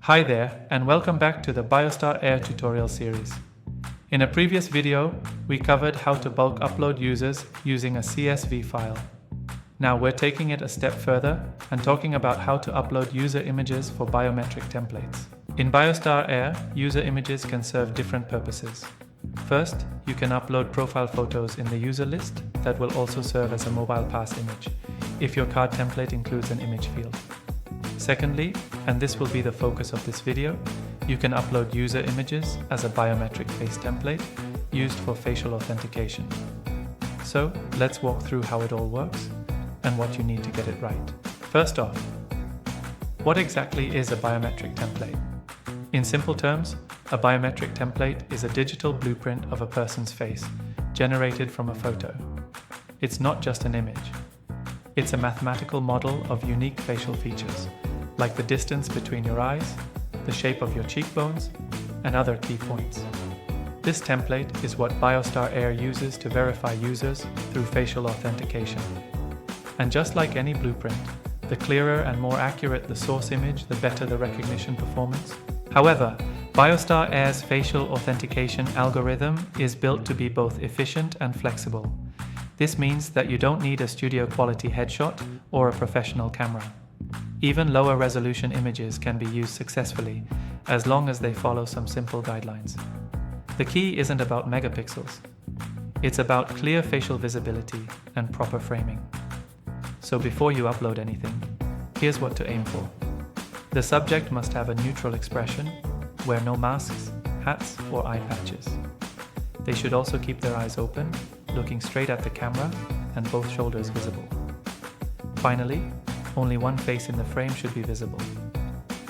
Hi there, and welcome back to the BioStar Air tutorial series. In a previous video, we covered how to bulk upload users using a CSV file. Now we're taking it a step further and talking about how to upload user images for biometric templates. In BioStar Air, user images can serve different purposes. First, you can upload profile photos in the user list that will also serve as a mobile pass image, if your card template includes an image field. Secondly, and this will be the focus of this video, you can upload user images as a biometric face template used for facial authentication. So, let's walk through how it all works and what you need to get it right. First off, what exactly is a biometric template? In simple terms, a biometric template is a digital blueprint of a person's face, generated from a photo. It's not just an image. It's a mathematical model of unique facial features, like the distance between your eyes, the shape of your cheekbones, and other key points. This template is what BioStar Air uses to verify users through facial authentication. And just like any blueprint, the clearer and more accurate the source image, the better the recognition performance. However, BioStar Air's facial authentication algorithm is built to be both efficient and flexible. This means that you don't need a studio-quality headshot or a professional camera. Even lower resolution images can be used successfully, as long as they follow some simple guidelines. The key isn't about megapixels. It's about clear facial visibility and proper framing. So before you upload anything, here's what to aim for. The subject must have a neutral expression, wear no masks, hats, or eye patches. They should also keep their eyes open, looking straight at the camera, and both shoulders visible. Finally, only one face in the frame should be visible.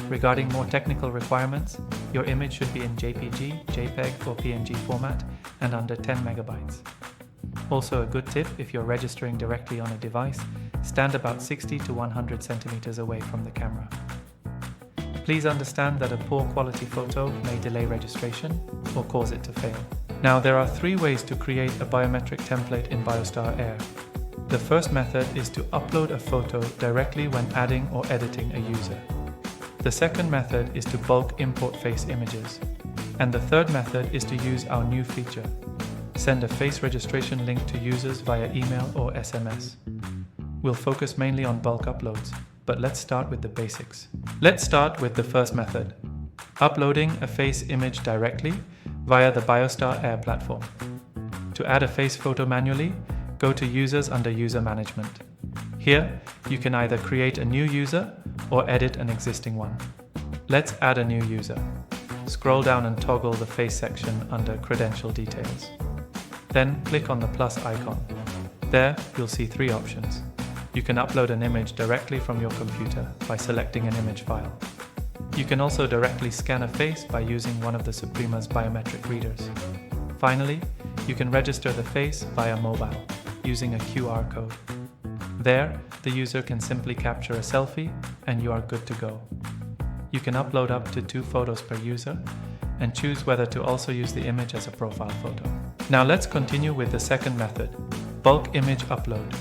Regarding more technical requirements, your image should be in JPG, JPEG, or PNG format and under 10 megabytes. Also a good tip, if you're registering directly on a device, stand about 60 to 100 centimeters away from the camera. Please understand that a poor quality photo may delay registration or cause it to fail. Now, there are three ways to create a biometric template in BioStar Air. The first method is to upload a photo directly when adding or editing a user. The second method is to bulk import face images. And the third method is to use our new feature. Send a face registration link to users via email or SMS. We'll focus mainly on bulk uploads, but let's start with the basics. Let's start with the first method, uploading a face image directly via the BioStar Air platform. To add a face photo manually, go to Users under User Management. Here, you can either create a new user or edit an existing one. Let's add a new user. Scroll down and toggle the face section under Credential Details. Then click on the plus icon. There, you'll see three options. You can upload an image directly from your computer by selecting an image file. You can also directly scan a face by using one of the Suprema's biometric readers. Finally, you can register the face via mobile, using a QR code. There, the user can simply capture a selfie and you are good to go. You can upload up to 2 photos per user and choose whether to also use the image as a profile photo. Now let's continue with the second method, bulk image upload.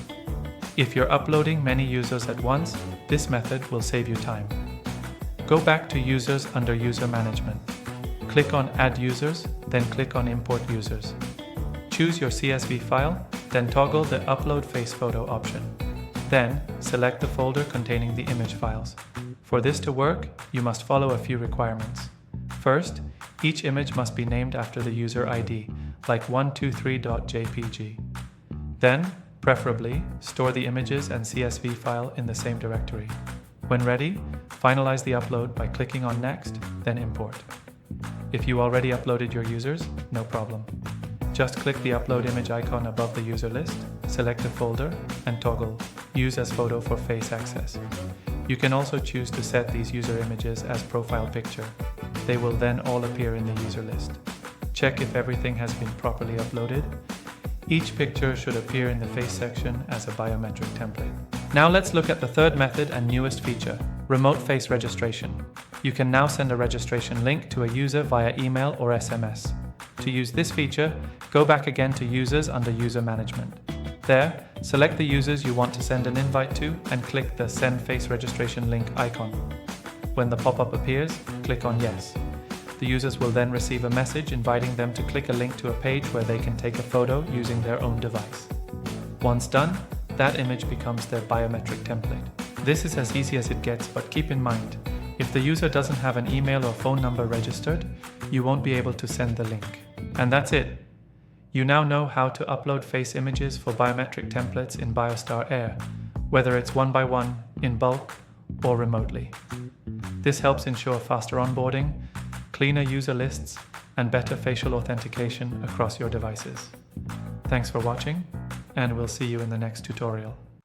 If you're uploading many users at once, this method will save you time. Go back to Users under User Management. Click on Add Users, then click on Import Users. Choose your CSV file, then toggle the Upload Face Photo option. Then, select the folder containing the image files. For this to work, you must follow a few requirements. First, each image must be named after the user ID, like 123.jpg. Then, preferably, store the images and CSV file in the same directory. When ready, finalize the upload by clicking on Next, then Import. If you already uploaded your users, no problem. Just click the upload image icon above the user list, select a folder, and toggle Use as Photo for Face Access. You can also choose to set these user images as profile picture. They will then all appear in the user list. Check if everything has been properly uploaded. Each picture should appear in the face section as a biometric template. Now let's look at the third method and newest feature, remote face registration. You can now send a registration link to a user via email or SMS. To use this feature, go back again to Users under User Management. There, select the users you want to send an invite to and click the Send Face Registration Link icon. When the pop-up appears, click on Yes. The users will then receive a message inviting them to click a link to a page where they can take a photo using their own device. Once done, that image becomes their biometric template. This is as easy as it gets, but keep in mind, if the user doesn't have an email or phone number registered, you won't be able to send the link. And that's it. You now know how to upload face images for biometric templates in BioStar Air, whether it's one by one, in bulk, or remotely. This helps ensure faster onboarding, cleaner user lists, and better facial authentication across your devices. Thanks for watching, and we'll see you in the next tutorial.